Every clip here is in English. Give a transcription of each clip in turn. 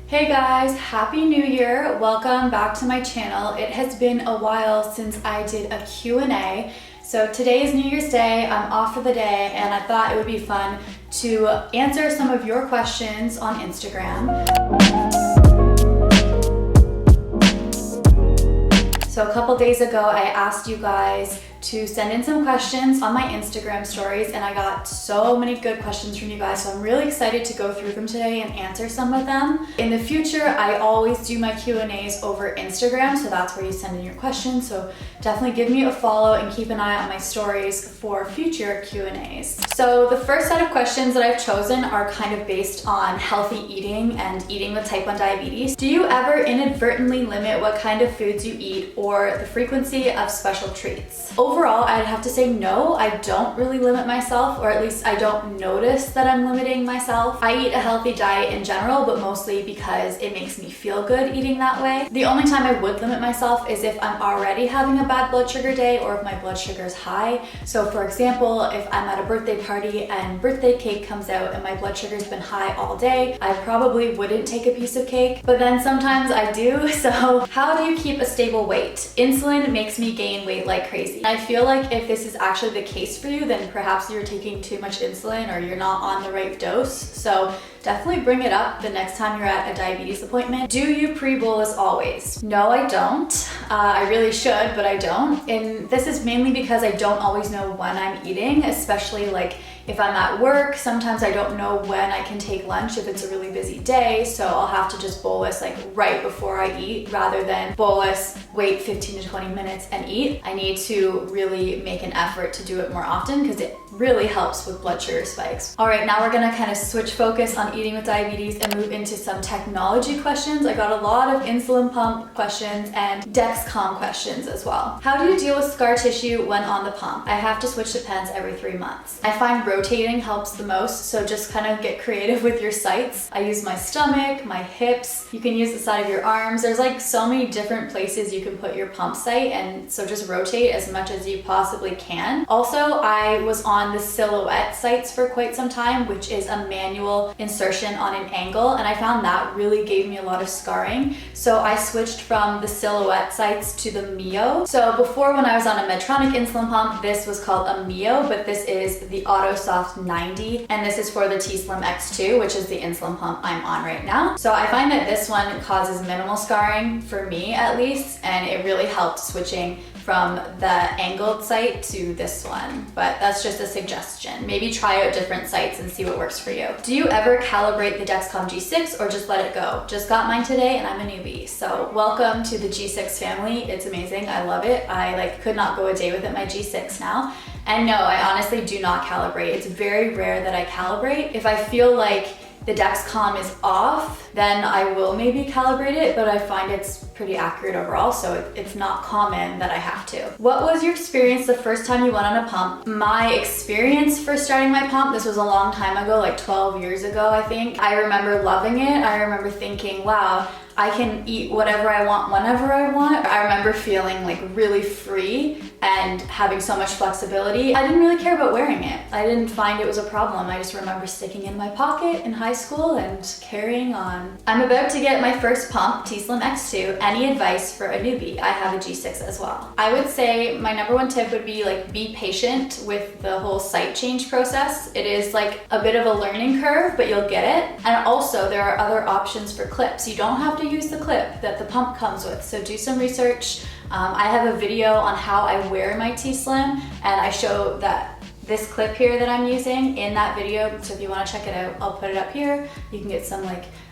Hey guys, Happy New Year. Welcome back to my channel. It has been a while since I did a Q&A. So today is New Year's Day, I'm off for the day, and I thought it would be fun to answer some of your questions on Instagram. So a couple days ago, I asked you guys to send in some questions on my Instagram stories, and I got so many good questions from you guys, so I'm really excited to go through them today and answer some of them. In the future, I always do my Q&As over Instagram, so that's where you send in your questions, so definitely give me a follow and keep an eye on my stories for future Q&As. So the first set of questions that I've chosen are kind of based on healthy eating and eating with type 1 diabetes. Do you ever inadvertently limit what kind of foods you eat or the frequency of special treats? Overall, I'd have to say no, I don't really limit myself, or at least I don't notice that I'm limiting myself. I eat a healthy diet in general, but mostly because it makes me feel good eating that way. The only time I would limit myself is if I'm already having a bad blood sugar day or if my blood sugar is high. So for example, if I'm at a birthday party and birthday cake comes out and my blood sugar's been high all day, I probably wouldn't take a piece of cake, but then sometimes I do. So how do you keep a stable weight? Insulin makes me gain weight like crazy. I feel like if this is actually the case for you, then perhaps you're taking too much insulin or you're not on the right dose. So definitely bring it up the next time you're at a diabetes appointment. Do you pre-bolus always? No, I don't. I really should, but I don't. And this is mainly because I don't always know when I'm eating, especially like if I'm at work. Sometimes I don't know when I can take lunch if it's a really busy day, so I'll have to just bolus like right before I eat rather than bolus, wait 15 to 20 minutes and eat. I need to really make an effort to do it more often because it really helps with blood sugar spikes. All right, now we're gonna kind of switch focus on eating with diabetes and move into some technology questions. I got a lot of insulin pump questions and Dexcom questions as well. How do you deal with scar tissue when on the pump? I have to switch to pens every 3 months. I find rotating helps the most, so just kind of get creative with your sites. I use my stomach, my hips, you can use the side of your arms. There's like so many different places you can put your pump site, and so just rotate as much as you possibly can. Also, I was on the Silhouette sites for quite some time, which is a manual insertion on an angle, and I found that really gave me a lot of scarring. So I switched from the Silhouette sites to the Mio. So before, when I was on a Medtronic insulin pump, this was called a Mio, but this is the AutoSoft 90, and this is for the t:slim X2, which is the insulin pump I'm on right now. So I find that this one causes minimal scarring, for me at least, and it really helped switching from the angled site to this one, but that's just a suggestion. Maybe try out different sites and see what works for you. Do you ever calibrate the Dexcom G6 or just let it go? Just got mine today and I'm a newbie, so welcome to the G6 family. It's amazing, I love it. I could not go a day without my G6 now. And no, I honestly do not calibrate. It's very rare that I calibrate. If I feel like the Dexcom is off, then I will maybe calibrate it, but I find it's pretty accurate overall, so it's not common that I have to. What was your experience the first time you went on a pump? My experience for starting my pump, this was a long time ago, like 12 years ago, I think. I remember loving it. I remember thinking, wow, I can eat whatever I want whenever I want. I remember feeling like really free and having so much flexibility. I didn't really care about wearing it. I didn't find it was a problem. I just remember sticking it in my pocket in high school and carrying on. I'm about to get my first pump, t:slim X2. Any advice for a newbie? I have a G6 as well. I would say my number one tip would be be patient with the whole site change process. It is like a bit of a learning curve, but you'll get it. And also there are other options for clips. You don't have to use the clip that the pump comes with, so do some research. I have a video on how I wear my t:slim, and I show that this clip here that I'm using in that video, so if you want to check it out, I'll put it up here. You can get some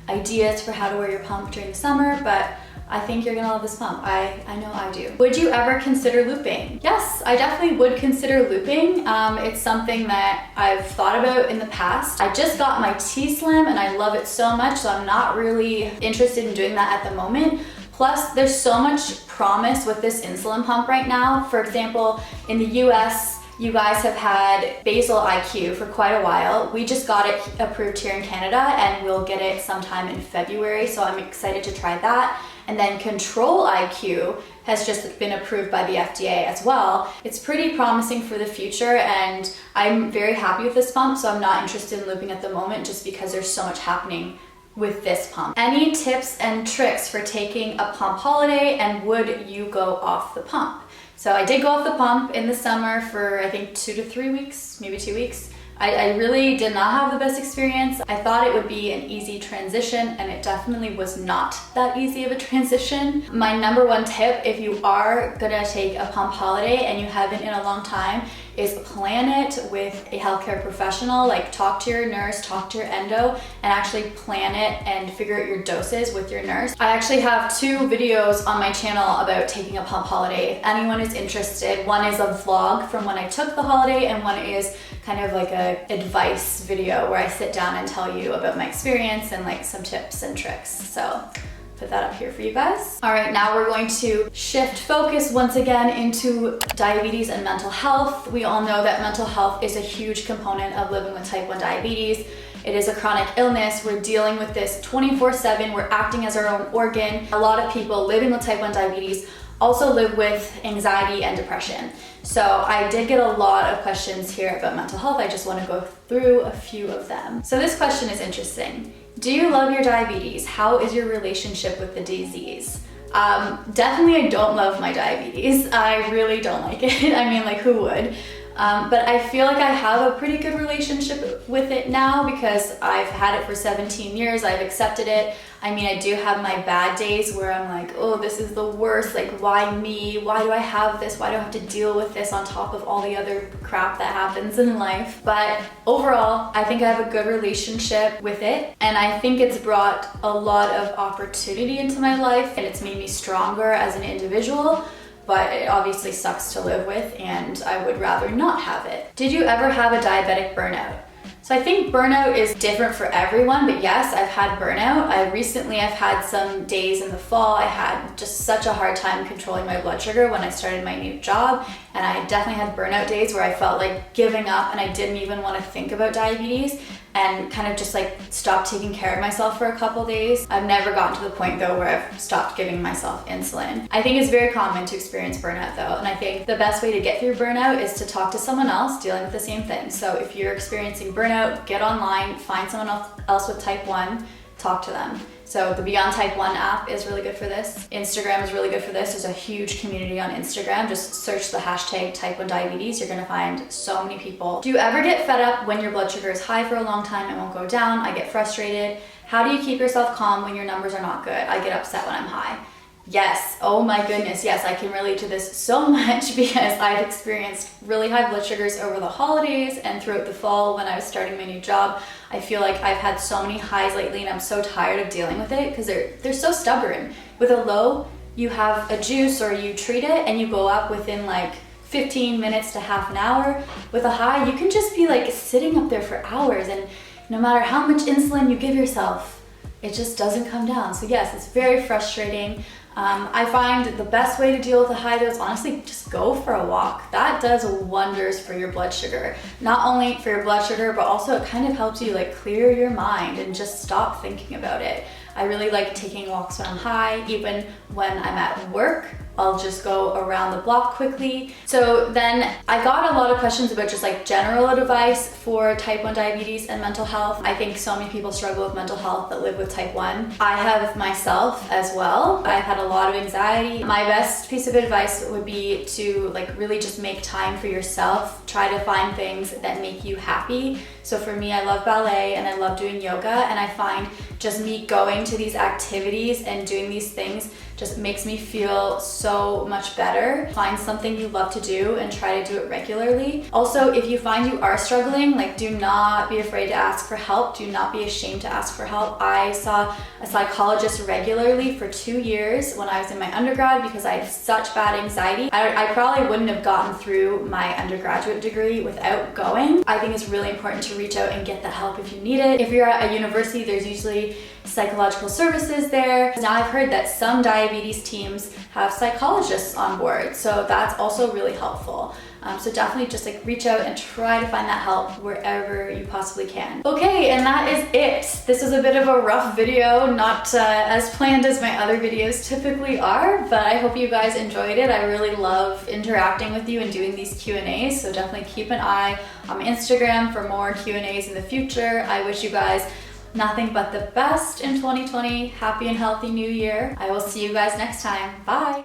ideas for how to wear your pump during the summer, but I think you're gonna love this pump. I know I do. Would you ever consider looping? Yes, I definitely would consider looping. It's something that I've thought about in the past. I just got my t:slim and I love it so much, so I'm not really interested in doing that at the moment. Plus, there's so much promise with this insulin pump right now. For example, in the US, you guys have had Basal-IQ for quite a while. We just got it approved here in Canada and we'll get it sometime in February, so I'm excited to try that. And then Control-IQ has just been approved by the FDA as well. It's pretty promising for the future, and I'm very happy with this pump, so I'm not interested in looping at the moment just because there's so much happening with this pump. Any tips and tricks for taking a pump holiday, and would you go off the pump? So I did go off the pump in the summer for I think 2 to 3 weeks, maybe 2 weeks. I really did not have the best experience. I thought it would be an easy transition, and it definitely was not that easy of a transition. My number one tip, if you are gonna take a pump holiday and you haven't in a long time, is plan it with a healthcare professional. Like, talk to your nurse, talk to your endo, and actually plan it and figure out your doses with your nurse. I actually have 2 videos on my channel about taking a pump holiday. If anyone is interested, one is a vlog from when I took the holiday, and one is kind of like a advice video where I sit down and tell you about my experience and like some tips and tricks. So put that up here for you guys. All right, now we're going to shift focus once again into diabetes and mental health. We all know that mental health is a huge component of living with type 1 diabetes. It is a chronic illness. We're dealing with this 24/7. We're acting as our own organ. A lot of people living with type 1 diabetes also live with anxiety and depression. So I did get a lot of questions here about mental health. I just want to go through a few of them. So this question is interesting. Do you love your diabetes? How is your relationship with the disease? Definitely I don't love my diabetes. I really don't like it. I mean, like, who would? But I feel like I have a pretty good relationship with it now because I've had it for 17 years. I've accepted it. I mean, I do have my bad days where I'm like, oh, this is the worst. Like, why me? Why do I have this? Why do I have to deal with this on top of all the other crap that happens in life? But overall, I think I have a good relationship with it. And I think it's brought a lot of opportunity into my life, and it's made me stronger as an individual. But it obviously sucks to live with, and I would rather not have it. Did you ever have a diabetic burnout? So I think burnout is different for everyone, but yes, I've had burnout. I've had some days in the fall. I had just such a hard time controlling my blood sugar when I started my new job, and I definitely had burnout days where I felt like giving up and I didn't even want to think about diabetes, and kind of just like stopped taking care of myself for a couple days. I've never gotten to the point though where I've stopped giving myself insulin. I think it's very common to experience burnout though, and I think the best way to get through burnout is to talk to someone else dealing with the same thing. So if you're experiencing burnout, get online, find someone else with type 1, talk to them. So the Beyond Type 1 app is really good for this. Instagram is really good for this. There's a huge community on Instagram. Just search the hashtag type 1 diabetes. You're gonna find so many people. Do you ever get fed up when your blood sugar is high for a long time and won't go down? I get frustrated. How do you keep yourself calm when your numbers are not good? I get upset when I'm high. Yes, oh my goodness, yes, I can relate to this so much because I've experienced really high blood sugars over the holidays and throughout the fall when I was starting my new job. I feel like I've had so many highs lately and I'm so tired of dealing with it because they're so stubborn. With a low, you have a juice or you treat it and you go up within like 15 minutes to half an hour. With a high, you can just be like sitting up there for hours, and no matter how much insulin you give yourself, it just doesn't come down. So yes, it's very frustrating. I find the best way to deal with a high though is honestly just go for a walk. That does wonders for your blood sugar. Not only for your blood sugar, but also it kind of helps you like clear your mind and just stop thinking about it. I really like taking walks when I'm high. Even when I'm at work, I'll just go around the block quickly. So then I got a lot of questions about just like general advice for type 1 diabetes and mental health. I think so many people struggle with mental health that live with type 1. I have myself as well. I've had a lot of anxiety. My best piece of advice would be to like really just make time for yourself. Try to find things that make you happy. So for me, I love ballet and I love doing yoga, and I find just me going to these activities and doing these things just makes me feel so much better. Find something you love to do and try to do it regularly. Also, if you find you are struggling, like do not be afraid to ask for help. Do not be ashamed to ask for help. I saw a psychologist regularly for 2 years when I was in my undergrad because I had such bad anxiety. I probably wouldn't have gotten through my undergraduate degree without going. I think it's really important to reach out and get the help if you need it. If you're at a university, there's usually psychological services there. Now I've heard that some diabetes teams have psychologists on board, so that's also really helpful. So definitely just like reach out and try to find that help wherever you possibly can. Okay, and that is it. This was a bit of a rough video, not as planned as my other videos typically are, but I hope you guys enjoyed it. I really love interacting with you and doing these Q&As, so definitely keep an eye on my Instagram for more Q&As in the future. I wish you guys nothing but the best in 2020. Happy and healthy new year. I will see you guys next time. Bye.